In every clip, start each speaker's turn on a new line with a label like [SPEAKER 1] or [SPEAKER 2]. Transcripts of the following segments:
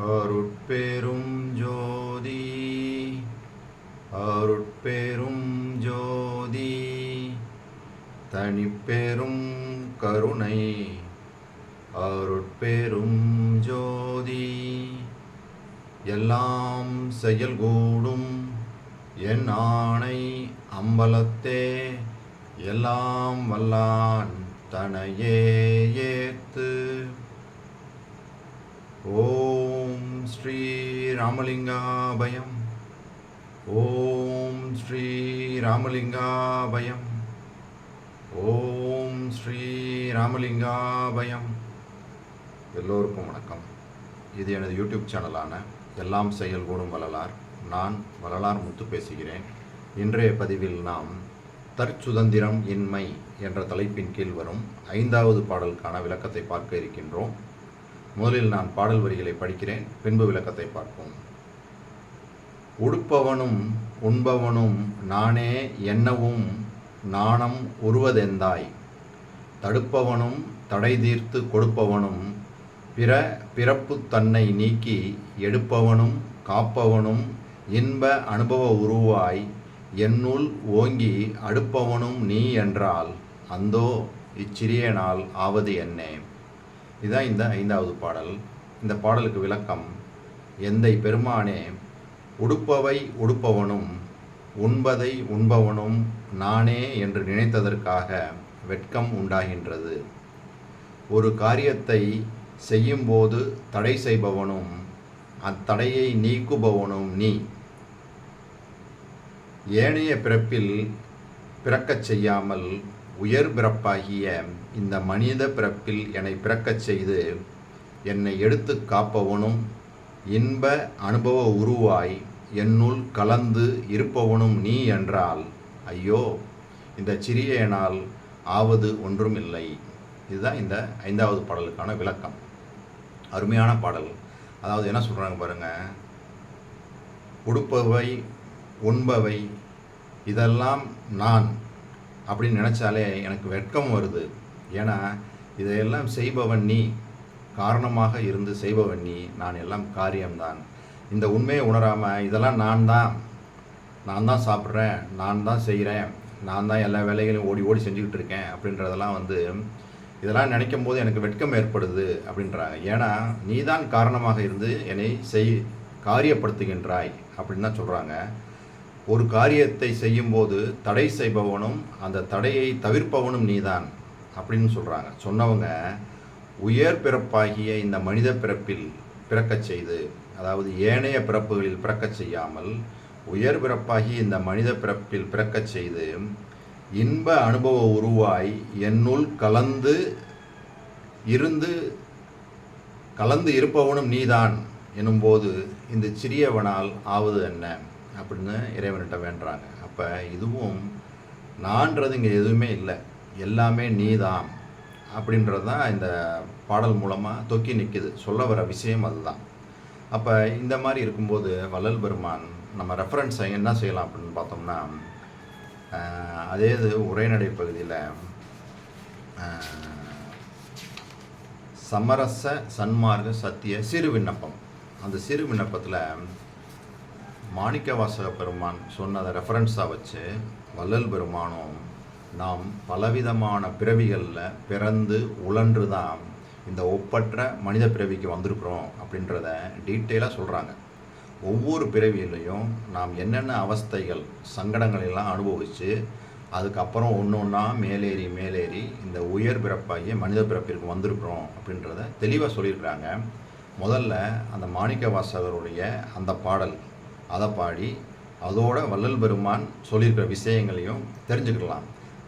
[SPEAKER 1] அருட்பெரும் ஜோதி அருட்பெரும் ஜோதி தனிப்பெரும் கருணை அருட்பெரும் ஜோதி எல்லாம் செயல்கூடும் என் ஆணை அம்பலத்தே எல்லாம் வல்லான் தனையே ஏத்து. ஓம் ஸ்ரீ ராமலிங்காபயம். ஓம் ஸ்ரீ ராமலிங்காபயம். ஓம் ஸ்ரீ ராமலிங்காபயம். எல்லோருக்கும் வணக்கம். இது எனது யூடியூப் சேனலான எல்லாம் செயல்கூடும் வள்ளலார். நான் வள்ளலார் முத்து பேசுகிறேன். இன்றைய பதிவில் நாம் தற்சுதந்திரம் இன்மை என்ற தலைப்பின் கீழ் வரும் 5வது பாடலுக்கான விளக்கத்தை பார்க்க இருக்கின்றோம். முதலில் நான் பாடல் வரிகளை படிக்கிறேன், பின்பு விளக்கத்தை பார்ப்போம். உடுப்பவனும் உண்பவனும் நானே என்னவும் நாணம் உருவதெந்தாய், தடுப்பவனும் தடை தீர்த்து கொடுப்பவனும் பிறப்பு தன்னை நீக்கி எடுப்பவனும் காப்பவனும் இன்ப அனுபவ உருவாய் என்னுள் ஓங்கி அடுப்பவனும் நீ என்றால் அந்தோ இச்சிறியனால் ஆவது என்னே. இதுதான் இந்த 5வது பாடல். இந்த பாடலுக்கு விளக்கம்: எந்தை பெருமானே, உடுப்பவை உடுப்பவனும் உண்பதை உண்பவனும் நானே என்று நினைத்ததற்காக வெட்கம் உண்டாகின்றது. ஒரு காரியத்தை செய்யும்போது தடை செய்பவனும் அத்தடையை நீக்குபவனும் நீ. ஏனைய பிறப்பில் பிறக்கச் செய்யாமல் உயர் பிறப்பாகிய இந்த மனித பிறப்பில் என்னை பிறக்கச் செய்து என்னை எடுத்து காப்பவனும் இன்ப அனுபவ உருவாய் என்னுள் கலந்து இருப்பவனும் நீ என்றால் ஐயோ, இந்த சிறியனால் ஆவது ஒன்றும் இல்லை. இதுதான் இந்த 5வது பாடலுக்கான விளக்கம். அருமையான பாடல். அதாவது என்ன சொல்கிறாங்க பாருங்க, உடுப்பவை உண்பவை இதெல்லாம் நான் அப்படின்னு நினச்சாலே எனக்கு வெட்கம் வருது. ஏன்னா இதையெல்லாம் செய்பவன் நீ, காரணமாக இருந்து செய்பவன் நீ, நான் எல்லாம் காரியம்தான். இந்த உண்மையை உணராமல் இதெல்லாம் நான் தான் சாப்பிட்றேன், நான் தான் செய்கிறேன், நான் தான் எல்லா வேலைகளையும் ஓடி ஓடி செஞ்சுக்கிட்டு இருக்கேன் அப்படின்றதெல்லாம் இதெல்லாம் நினைக்கும் போது எனக்கு வெட்கம் ஏற்படுது அப்படின்றாங்க. ஏன்னா நீ தான் காரணமாக இருந்து என்னை காரியப்படுத்துகின்றாய் அப்படின்னு தான் சொல்கிறாங்க. ஒரு காரியத்தை செய்யும்போது தடை செய்பவனும் அந்த தடையை தவிர்ப்பவனும் நீதான் அப்படின்னு சொல்கிறாங்க. சொன்னவங்க உயர் பிறப்பாகிய இந்த மனித பிறப்பில் பிறக்கச் செய்து, அதாவது ஏனைய பிறப்புகளில் பிறக்கச் செய்யாமல் உயர் பிறப்பாகி இந்த மனித பிறப்பில் பிறக்கச் செய்து இன்ப அனுபவ உருவாய் என்னுள் கலந்து இருப்பவனும் நீதான் எனும்போது இந்த சிறியவனால் ஆவது என்ன அப்படின்னு இறைவன்கிட்ட வேண்டுறாங்க. அப்போ இதுவும் நான்றது இங்கே எதுவுமே இல்லை, எல்லாமே நீதான் அப்படின்றது தான் இந்த பாடல் மூலமாக தொக்கி நிற்கிது. சொல்ல வர விஷயம் அதுதான். அப்போ இந்த மாதிரி இருக்கும்போது வள்ளல் பெருமான் நம்ம ரெஃபரன்ஸ் என்ன செய்யலாம் அப்படின்னு பார்த்தோம்னா, அதே இது உரைநடை பகுதியில் சமரச சன்மார்க்க சத்திய சிறு விண்ணப்பம், அந்த சிறு விண்ணப்பத்தில் மாணிக்கவாசக பெருமான் சொன்னதை ரெஃபரன்ஸாக வச்சு வள்ளல் பெருமானும் நாம் பலவிதமான பிறவிகளில் பிறந்து உழன்று தான் இந்த ஒப்பற்ற மனித பிறவிக்கு வந்திருக்கிறோம் அப்படின்றத டீட்டெயிலாக சொல்கிறாங்க. ஒவ்வொரு பிறவியிலையும் நாம் என்னென்ன அவஸ்தைகள் சங்கடங்களெல்லாம் அனுபவித்து அதுக்கப்புறம் ஒன்று ஒன்றா மேலேறி இந்த உயர் பிறப்பாகிய மனித பிறப்பிற்கு வந்திருக்கிறோம் அப்படின்றத தெளிவாக சொல்லியிருக்கிறாங்க. முதல்ல அந்த மாணிக்கவாசகருடைய அந்த பாடல் அதை பாடி அதோட வள்ளல் பெருமான் சொல்லியிருக்கிற விஷயங்களையும் தெரிஞ்சுக்கலாம்.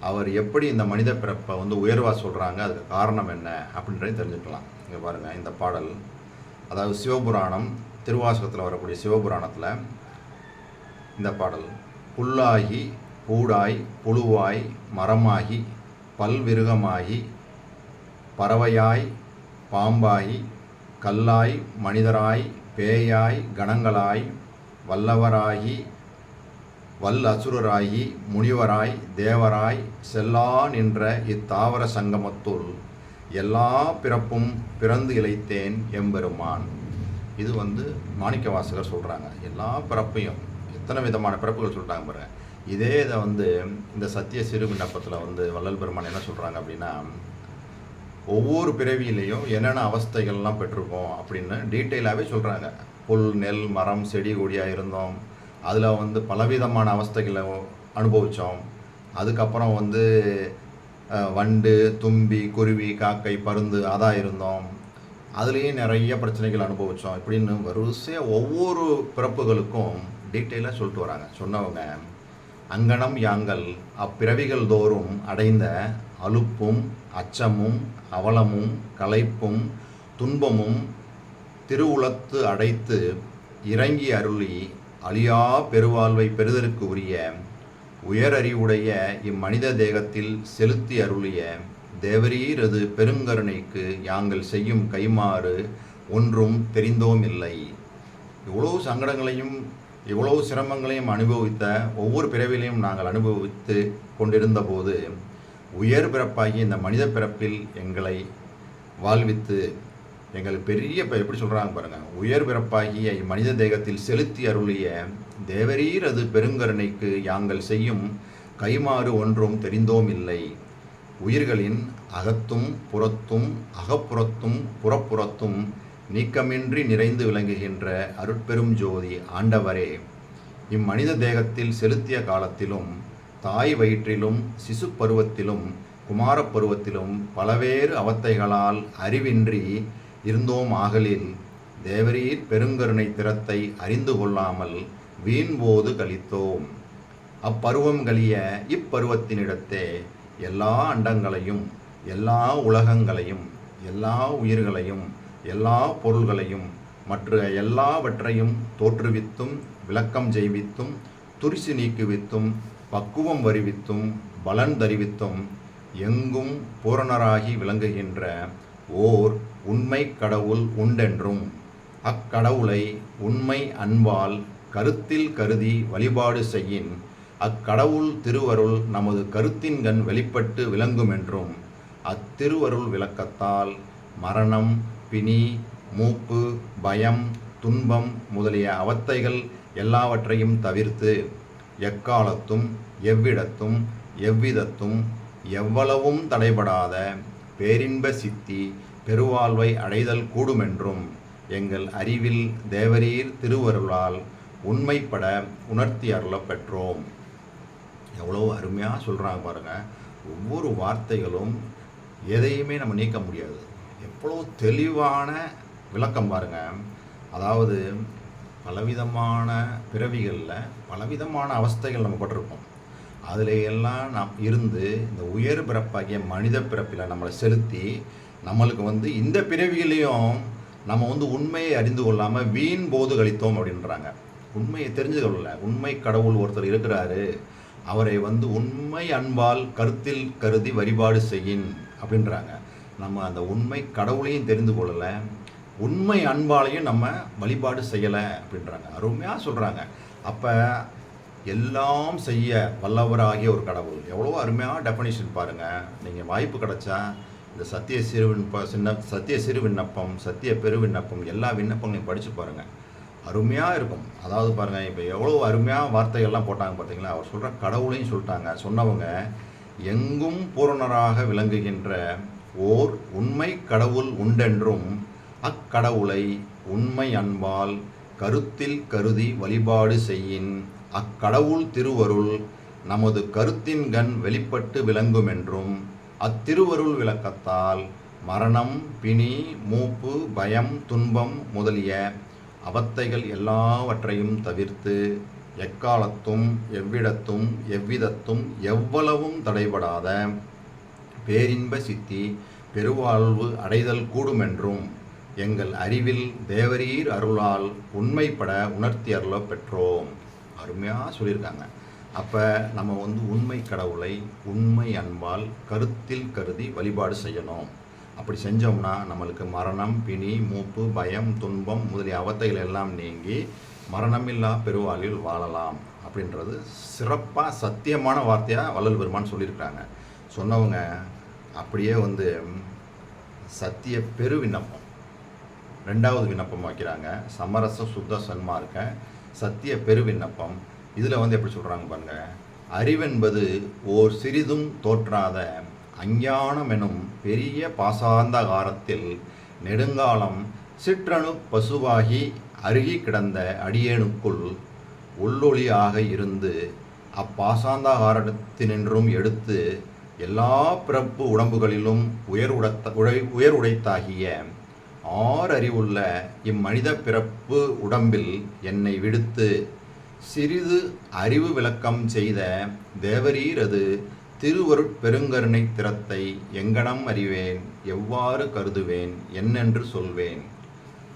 [SPEAKER 1] அவர் எப்படி இந்த மனித பிறப்பை உயர்வாக சொல்கிறாங்க, அதுக்கு காரணம் என்ன அப்படின்றதையும் தெரிஞ்சுக்கலாம். இங்கே பாருங்கள், இந்த பாடல் அதாவது சிவபுராணம் திருவாசகத்தில் வரக்கூடிய சிவபுராணத்தில் இந்த பாடல்: புல்லாகி பூடாய் புழுவாய் மரமாகி பல்விருகமாகி பறவையாய் பாம்பாய் கல்லாய் மனிதராய் பேயாய் கணங்களாய் வல்லவராகி வல்லசுரராகி முனிவராய் தேவராய் செல்லா நின்ற இத்தாவர சங்கமத்துள் எல்லா பிறப்பும் பிறந்து இளைத்தேன் எம்பெருமான். இது மாணிக்கவாசகர் சொல்கிறாங்க. எல்லா பிறப்பையும் எத்தனை விதமான பிறப்புகள் சொல்லிட்டாங்க பாருங்க. இதே இதை இந்த சத்திய சிறு விண்ணப்பத்தில் வள்ளல் பெருமான் என்ன சொல்கிறாங்க அப்படின்னா, ஒவ்வொரு பிறவியிலையும் என்னென்ன அவஸ்தைகள்லாம் பெற்றிருக்கோம் அப்படின்னு டீட்டெயிலாகவே சொல்கிறாங்க. புல், நெல், மரம், செடி, கொடியாக இருந்தோம். அதில் பலவிதமான அவஸ்தைகளை அனுபவித்தோம். அதுக்கப்புறம் வண்டு, தும்பி, குருவி, காக்கை, பருந்து அதாக இருந்தோம். அதுலேயும் நிறைய பிரச்சனைகள் அனுபவித்தோம். இப்படின்னு வரிசையாக ஒவ்வொரு பிறப்புகளுக்கும் டீட்டெயிலாக சொல்லிட்டு வராங்க. சொன்னவங்க, அங்கனம் யாங்கள் அப்பிறவிகள் தோறும் அடைந்த அலுப்பும் அச்சமும் அவலமும் களைப்பும் துன்பமும் திருவுளத்து அடைத்து இறங்கி அருளி அழியா பெருவாழ்வை பெறுதற்கு உரிய உயரறிவுடைய இம்மனித தேகத்தில் செலுத்தி அருளிய தேவரீரது பெருங்கருணைக்கு யாங்கள் செய்யும் கைமாறு ஒன்றும் தெரிந்தோம் இல்லை. இவ்வளவு சங்கடங்களையும் இவ்வளவு சிரமங்களையும் அனுபவித்த ஒவ்வொரு பிறவிலையும் நாங்கள் அனுபவித்து கொண்டிருந்த போது உயர் பிறப்பாகிய இந்த மனித பிறப்பில் எங்களை வாழ்வித்து எங்கள் பெரிய எப்படி சொல்கிறாங்க பாருங்கள், உயர் பிறப்பாகிய இம்மனித தேகத்தில் செலுத்தி அருளிய தேவரீர் அது பெருங்கருணைக்கு யாங்கள் செய்யும் கைமாறு ஒன்றும் தெரிந்தோம் இல்லை. உயிர்களின் அகத்தும் புறத்தும் அகப்புறத்தும் புறப்புறத்தும் நீக்கமின்றி நிறைந்து விளங்குகின்ற அருட்பெரும் ஜோதி ஆண்டவரே, இம்மனித தேகத்தில் செலுத்திய காலத்திலும் தாய் வயிற்றிலும் சிசு பருவத்திலும் குமாரப் பருவத்திலும் பலவேறு அவத்தைகளால் அறிவின்றி இருந்தோம். ஆகலில் தேவரீர் பெருங்கருணை திறத்தை அறிந்து கொள்ளாமல் வீண்போது கழித்தோம். அப்பருவம் கழிய இப்பருவத்தினிடத்தே எல்லா அண்டங்களையும் எல்லா உலகங்களையும் எல்லா உயிர்களையும் எல்லா பொருள்களையும் மற்ற எல்லாவற்றையும் தோற்றுவித்தும் விளக்கம் செய்வித்தும் துரிசு நீக்குவித்தும் பக்குவம் வருவித்தும் பலன் தருவித்தும் எங்கும் பூரணராகி விளங்குகின்ற ஓர் உண்மை கடவுள் உண்டென்றும் அக்கடவுளை உண்மை அன்பால் கருத்தில் கருதி வழிபாடு செய்யின் அக்கடவுள் திருவருள் நமது கருத்தின்கண் வெளிப்பட்டு விளங்குமென்றும் அத்திருவருள் விளக்கத்தால் மரணம், பிணி, மூப்பு, பயம், துன்பம் முதலிய அவத்தைகள் எல்லாவற்றையும் தவிர்த்து எக்காலத்தும் எவ்விடத்தும் எவ்விதத்தும் எவ்வளவும் தடைபடாத பேரின்ப சித்தி பெருவாழ்வை அடைதல் கூடுமென்றும் எங்கள் அறிவில் தேவரீர் திருவருளால் உண்மைப்பட உணர்த்தி அருளப் பெற்றோம். எவ்வளோ அருமையாக சொல்கிறாங்க பாருங்கள். ஒவ்வொரு வார்த்தைகளும் எதையுமே நம்ம நீக்க முடியாது. எவ்வளோ தெளிவான விளக்கம் பாருங்கள். அதாவது பலவிதமான பிறவிகளில் பலவிதமான அவஸ்தைகள் நம்ம பட்டிருப்போம். அதில் எல்லாம் நாம் இருந்து இந்த உயர் பிறப்பாகிய மனித பிறப்பில் நம்மளை செலுத்தி நம்மளுக்கு இந்த பிறவியிலையும் நம்ம உண்மையை அறிந்து கொள்ளாமல் வீண் போது கழித்தோம் அப்படின்றாங்க. உண்மையை தெரிஞ்சு கொள்ளல. உண்மை கடவுள் ஒருத்தர் இருக்கிறாரு, அவரை உண்மை அன்பால் கருத்தில் கருதி வழிபாடு செய்யின் அப்படின்றாங்க. நம்ம அந்த உண்மை கடவுளையும் தெரிந்து கொள்ளலை, உண்மை அன்பாலையும் நம்ம வழிபாடு செய்யலை அப்படின்றாங்க. அருமையாக சொல்கிறாங்க. அப்போ எல்லாம் செய்ய வல்லவராகிய ஒரு கடவுள், எவ்வளோ அருமையாக டெஃபனிஷன் பாருங்கள். நீங்கள் வாய்ப்பு கிடச்சா இந்த சத்திய சிறு விண்ணப்பம், சத்திய பெரு விண்ணப்பம் எல்லா விண்ணப்பங்களையும் படித்து பாருங்கள். அருமையாக இருக்கும். அதாவது பாருங்கள், இப்போ எவ்வளோ அருமையாக வார்த்தைகள்லாம் போட்டாங்க பார்த்தீங்களா. அவர் சொல்கிற கடவுளையும் சொல்லிட்டாங்க. சொன்னவங்க எங்கும் பூரணராக விளங்குகின்ற ஓர் உண்மை கடவுள் உண்டென்றும் அக்கடவுளை உண்மை அன்பால் கருத்தில் கருதி வழிபாடு செய்யின் அக்கடவுள் திருவருள் நமது கருத்தின்கண் வெளிப்பட்டு விளங்குமென்றும் அத்திருவருள் விளக்கத்தால் மரணம், பிணி, மூப்பு, பயம், துன்பம் முதலிய அவத்தைகள் எல்லாவற்றையும் தவிர்த்து எக்காலத்தும் எவ்விடத்தும் எவ்விதத்தும் எவ்வளவும் தடைபடாத பேரின்ப சித்தி பெருவாழ்வு அடைதல் கூடுமென்றும் எங்கள் அறிவில் தேவரீர் அருளால் உண்மைப்பட உணர்த்தி அருளப் பெற்றோம். அருமையாக சொல்லியிருக்காங்க. அப்போ நம்ம உண்மை கடவுளை உண்மை அன்பால் கருத்தில் கருதி வழிபாடு செய்யணும். அப்படி செஞ்சோம்னா நம்மளுக்கு மரணம், பிணி, மூப்பு, பயம், துன்பம் முதலிய அவத்தைகள் எல்லாம் நீங்கி மரணமில்லா பெருவாழ்வில் வாழலாம் அப்படின்றது சிறப்பாக சத்தியமான வார்த்தையாக வள்ளல் பெருமான் சொல்லியிருக்காங்க. சொன்னவங்க அப்படியே சத்திய பெரு விண்ணப்பம் ரெண்டாவது விண்ணப்பம் வைக்கிறாங்க. சமரச சுத்த சன்மார்க்க சத்திய பெரு விண்ணப்பம். இதில் வந்து எப்படி சொல்கிறாங்க பாருங்க. அறிவென்பது ஓர் சிறிதும் தோற்றாத அஞ்ஞானம் எனும் பெரிய பாசாந்தகாரத்தில் நெடுங்காலம் சிற்றணு பசுவாகி அருகி கிடந்த அடியேனுக்குள் உள்ளொளியாக இருந்து அப்பாசாந்தகாரத்தினின்றும் எடுத்து எல்லா பிறப்பு உடம்புகளிலும் உயருடைத்தாகிய ஆறறிவுள்ள இம்மனித பிறப்பு உடம்பில் என்னை விடுத்து சிறிது அறிவு விளக்கம் செய்த தேவரீரது திருவருட் பெருங்கருணை திறத்தை எங்கனம் அறிவேன், எவ்வாறு கருதுவேன், என்னென்று சொல்வேன்.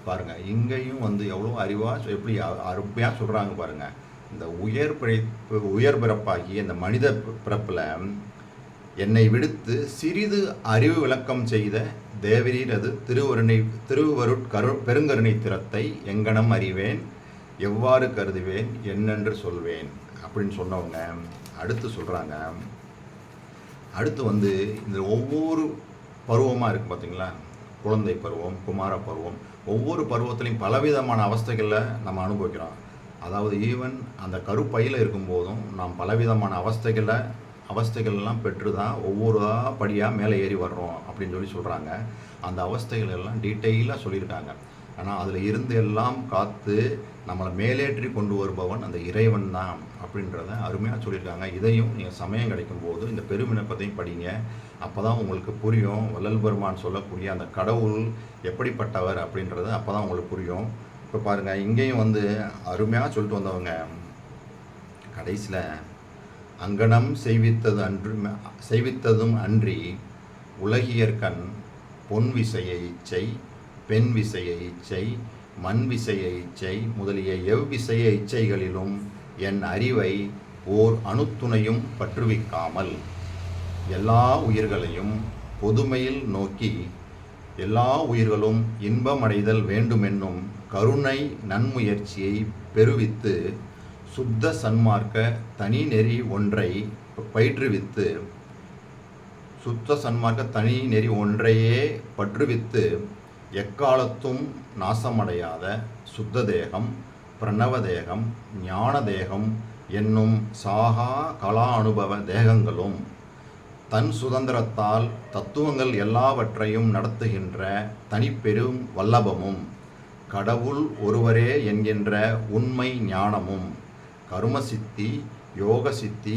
[SPEAKER 1] பாருங்க, இங்கேயும் வந்து எவ்வளோ அறிவாக எப்படி அருமையாக சொல்கிறாங்க பாருங்க. இந்த உயர் பிறப்பாகிய இந்த மனித பிறப்பில் என்னை விடுத்து சிறிது அறிவு விளக்கம் செய்த தேவரீரது திருவருட் பெருங்கருணை திறத்தை எங்கனம் அறிவேன், எவ்வாறு கருதுவேன், என்னென்று சொல்வேன் அப்படின்னு சொன்னவங்க அடுத்து சொல்கிறாங்க. அடுத்து வந்து இந்த ஒவ்வொரு பருவமாக இருக்குது பார்த்தீங்களா, குழந்தை பருவம், குமார பருவம், ஒவ்வொரு பருவத்திலையும் பலவிதமான அவஸ்தைகளில் நம்ம அனுபவிக்கிறோம். அதாவது ஈவன் அந்த கருப்பையில் இருக்கும்போதும் நாம் பலவிதமான அவஸ்தைகள்லாம் பெற்று தான் ஒவ்வொரு படியாக மேலே ஏறி வர்றோம் அப்படின்னு சொல்கிறாங்க. அந்த அவஸ்தைகள் எல்லாம் டீட்டெயிலாக சொல்லியிருக்காங்க. ஆனால் அதில் இருந்து எல்லாம் காத்து நம்மளை மேலேற்றி கொண்டு வருபவன் அந்த இறைவன் தான் அப்படின்றத அருமையாக சொல்லியிருக்காங்க. இதையும் நீங்கள் சமயம் கிடைக்கும்போது இந்த பெருவிண்ணப்பத்தையும் படிங்க. அப்போ தான் உங்களுக்கு புரியும் வள்ளல் பெருமான் சொல்லக்கூடிய அந்த கடவுள் எப்படிப்பட்டவர் அப்படின்றது அப்போ தான் உங்களுக்கு புரியும். இப்போ பாருங்கள், இங்கேயும் வந்து அருமையாக சொல்லிட்டு வந்தவங்க கடைசியில் அங்கனம் செய்வித்ததும் அன்றி உலகியற்கண் பொன் விசைய இச்சை, பெண் விசைய இச்சை, மண் விசைய இச்சை முதலிய எவ்விசைய இச்சைகளிலும் என் அறிவை ஓர் அணுத்துணையும் பற்றுவிக்காமல் எல்லா உயிர்களையும் பொதுமையில் நோக்கி எல்லா உயிர்களும் இன்பமடைதல் வேண்டுமென்னும் கருணை நன்முயற்சியை பெருவித்து சுத்த சன்மார்க்க தனி நெறி ஒன்றை பயிற்றுவித்து பற்றுவித்து எக்காலத்தும் நாசமடையாத சுத்த தேகம், பிரணவ தேகம், ஞான தேகம் என்னும் சாகா கலா அனுபவ தேகங்களும் தன் சுதந்திரத்தால் தத்துவங்கள் எல்லாவற்றையும் நடத்துகின்ற தனிப்பெரும் வல்லபமும் கடவுள் ஒருவரே என்கின்ற உண்மை ஞானமும் கருமசித்தி, யோக சித்தி,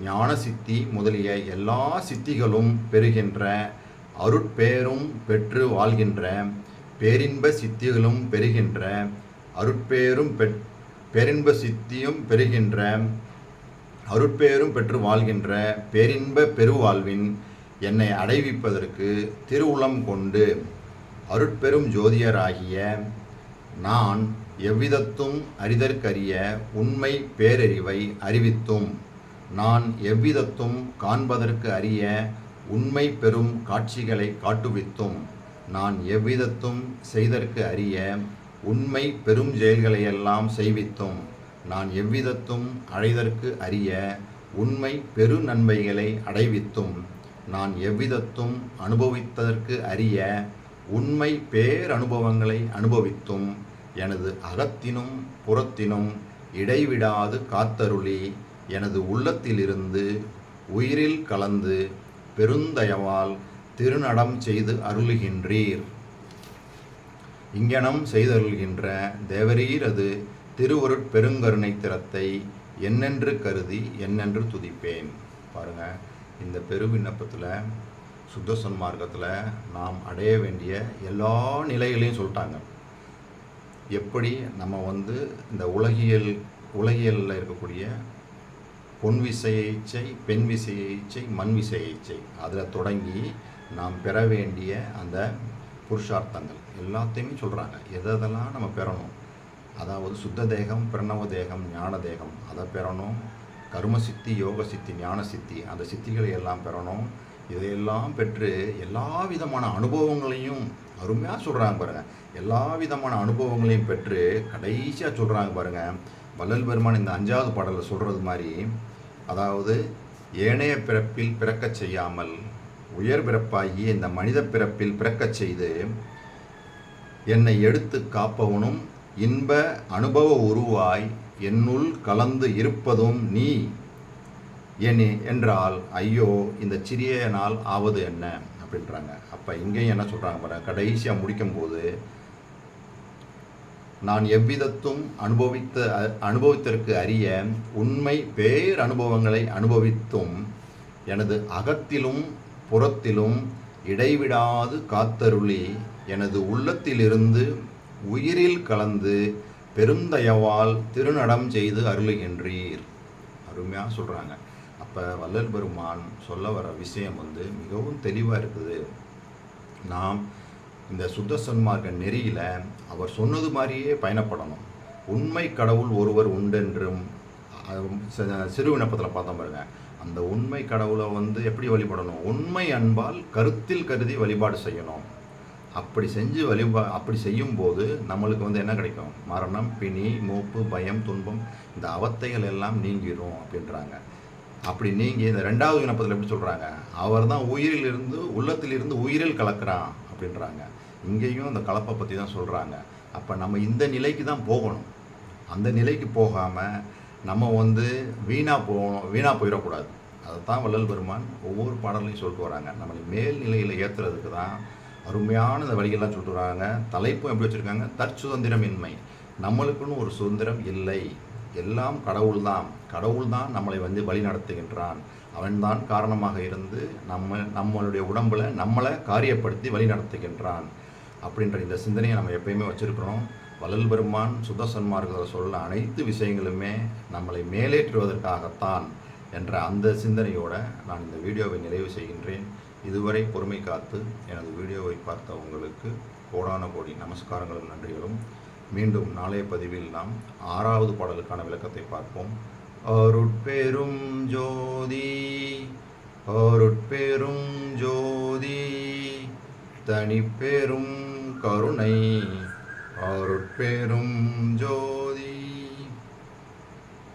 [SPEAKER 1] ஞான சித்தி முதலிய எல்லா சித்திகளும் பெறுகின்ற அருட்பேரும் பெற்று வாழ்கின்ற பேரின்ப சித்திகளும் பெறுகின்ற பேரின்ப சித்தியும் பெறுகின்ற அருட்பேரும் பெற்று வாழ்கின்ற பேரின்ப பெருவாழ்வின் என்னை அடைவிப்பதற்கு திருவுளம் கொண்டு அருட்பெரும் ஜோதியராகிய நான் எவ்விதத்தும் அறிதற்கரிய உண்மை பேரறிவை அறிவித்தும் நான் எவ்விதத்தும் காண்பதற்கு அறிய உண்மை பெரும் காட்சிகளை காட்டுவித்தும் நான் எவ்விதத்தும் செய்தற்கு அறிய உண்மை பெரும் செயல்களையெல்லாம் செய்வித்தும் நான் எவ்விதத்தும் அடைதற்கு அறிய உண்மை பெரு நன்மைகளை அடைவித்தும் நான் எவ்விதத்தும் அனுபவித்ததற்கு அறிய உண்மை பேரனுபவங்களை அனுபவித்தும் எனது அகத்தினும் புறத்தினும் இடைவிடாது காத்தருளி எனது உள்ளத்திலிருந்து உயிரில் கலந்து பெருந்தயவால் திருநடம் செய்து அருளுகின்றீர். இங்கனம் செய்தருள்கின்ற தேவரீரது திருவருட் பெருங்கருணை திறத்தை என்னென்று கருதி என்னென்று துதிப்பேன். பாருங்கள், இந்த பெருவிண்ணப்பத்தில் சுத்த சன்மார்க்கத்தில் நாம் அடைய வேண்டிய எல்லா நிலைகளையும் சொல்லிட்டாங்க. எப்படி நம்ம வந்து இந்த உலகியலில் இருக்கக்கூடிய பொன் விசைய இச்சை, பெண் விசைய இச்சை, மண் விசைய இச்சை அதில் தொடங்கி நாம் பெற வேண்டிய அந்த புருஷார்த்தங்கள் எல்லாத்தையுமே சொல்கிறாங்க. எதெல்லாம் நம்ம பெறணும், அதாவது சுத்த தேகம், பிரணவ தேகம், ஞான தேகம் அதை பெறணும். கர்ம சித்தி, யோக சித்தி, ஞான சித்தி அந்த சித்திகளை எல்லாம் பெறணும். இதையெல்லாம் பெற்று எல்லா விதமான அனுபவங்களையும் அருமையாக சொல்கிறாங்க பாருங்கள். எல்லா விதமான அனுபவங்களையும் பெற்று கடைசியாக சொல்கிறாங்க பாருங்கள். வள்ளல் பெருமான் இந்த 5வது பாடலில் சொல்கிறது மாதிரி, அதாவது ஏனைய பிறப்பில் பிறக்கச் செய்யாமல் உயர் பிறப்பாகிய இந்த மனித பிறப்பில் பிறக்கச் செய்து என்னை எடுத்து காப்பவனும் இன்ப அனுபவ உருவாய் என்னுள் கலந்து இருப்பதும் நீ என்றால் ஐயோ இந்த சிறிய நாள் ஆவது என்ன அப்படின்றாங்க. அப்போ இங்கேயும் என்ன சொல்கிறாங்க பாருங்க, கடைசியாக முடிக்கும்போது நான் எவ்விதத்தும் அனுபவித்திற்கு அறிய உண்மை பேர் அனுபவங்களை அனுபவித்தும் எனது அகத்திலும் புறத்திலும் இடைவிடாது காத்தருளி எனது உள்ளத்திலிருந்து உயிரில் கலந்து பெருந்தயவால் திருநடம் செய்து அருளுகின்றீர். அருமையாக சொல்கிறாங்க. அப்போ வள்ளல் பெருமான் சொல்ல வர விஷயம் மிகவும் தெளிவாக இருக்குது. நாம் இந்த சுத்த சன்மார்க்க நெறியில் அவர் சொன்னது மாதிரியே பயணப்படணும். உண்மை கடவுள் ஒருவர் உண்டென்றும் சிறு விண்ணப்பத்தில் பார்த்தோம் பாருங்க. அந்த உண்மை கடவுளை எப்படி வழிபடணும்? உண்மை அன்பால் கருத்தில் கருதி வழிபாடு செய்யணும். அப்படி செய்யும்போது நம்மளுக்கு என்ன கிடைக்கும்? மரணம், பிணி, மூப்பு, பயம், துன்பம், இந்த அவத்தைகள் எல்லாம் நீங்கிடும் அப்படின்றாங்க. அப்படி நீங்கி இந்த 2வது விண்ணப்பத்தில் எப்படி சொல்கிறாங்க? அவர் தான் உயிரிலிருந்து உள்ளத்திலிருந்து உயிரில் கலக்கிறான் அப்படின்றாங்க. இங்கேயும் அந்த கலப்பை பற்றி தான் சொல்கிறாங்க. அப்போ நம்ம இந்த நிலைக்கு தான் போகணும். அந்த நிலைக்கு போகாமல் நம்ம வீணாக போயிடக்கூடாது. அதை தான் வள்ளல் பெருமான் ஒவ்வொரு பாடலையும் சொல்லிட்டு வராங்க. நம்மளை மேல்நிலையில் ஏற்றுறதுக்கு தான் அருமையான இந்த வழிகள்லாம் சொல்லிட்டு வராங்க. தலைப்பும் எப்படி வச்சுருக்காங்க? தற்சுதந்திரமின்மை. நம்மளுக்குன்னு ஒரு சுதந்திரம் இல்லை. எல்லாம் கடவுள் தான் நம்மளை வழி நடத்துகின்றான். அவன்தான் காரணமாக இருந்து நம்மளுடைய உடம்பில் நம்மளை காரியப்படுத்தி வழி நடத்துகின்றான் அப்படின்ற இந்த சிந்தனையை நம்ம எப்பயுமே வச்சுருக்கிறோம். வள்ளல் பெருமான் சுத்த சன்மார்க்கத்தில் சொல்ல அனைத்து விஷயங்களுமே நம்மளை மேலேற்றுவதற்காகத்தான் என்ற அந்த சிந்தனையோடு நான் இந்த வீடியோவை நிறைவு செய்கின்றேன். இதுவரை பொறுமை காத்து எனது வீடியோவை பார்த்த உங்களுக்கு கோடான கோடி நமஸ்காரங்களும் நன்றிகளும். மீண்டும் நாளைய பதிவில் நாம் 6வது பாடலுக்கான விளக்கத்தை பார்ப்போம். அருட்பெரும் ஜோதி அருட்பெரும் ஜோதி தனிப்பெரும் கருணை அருட்பெரும் ஜோதி.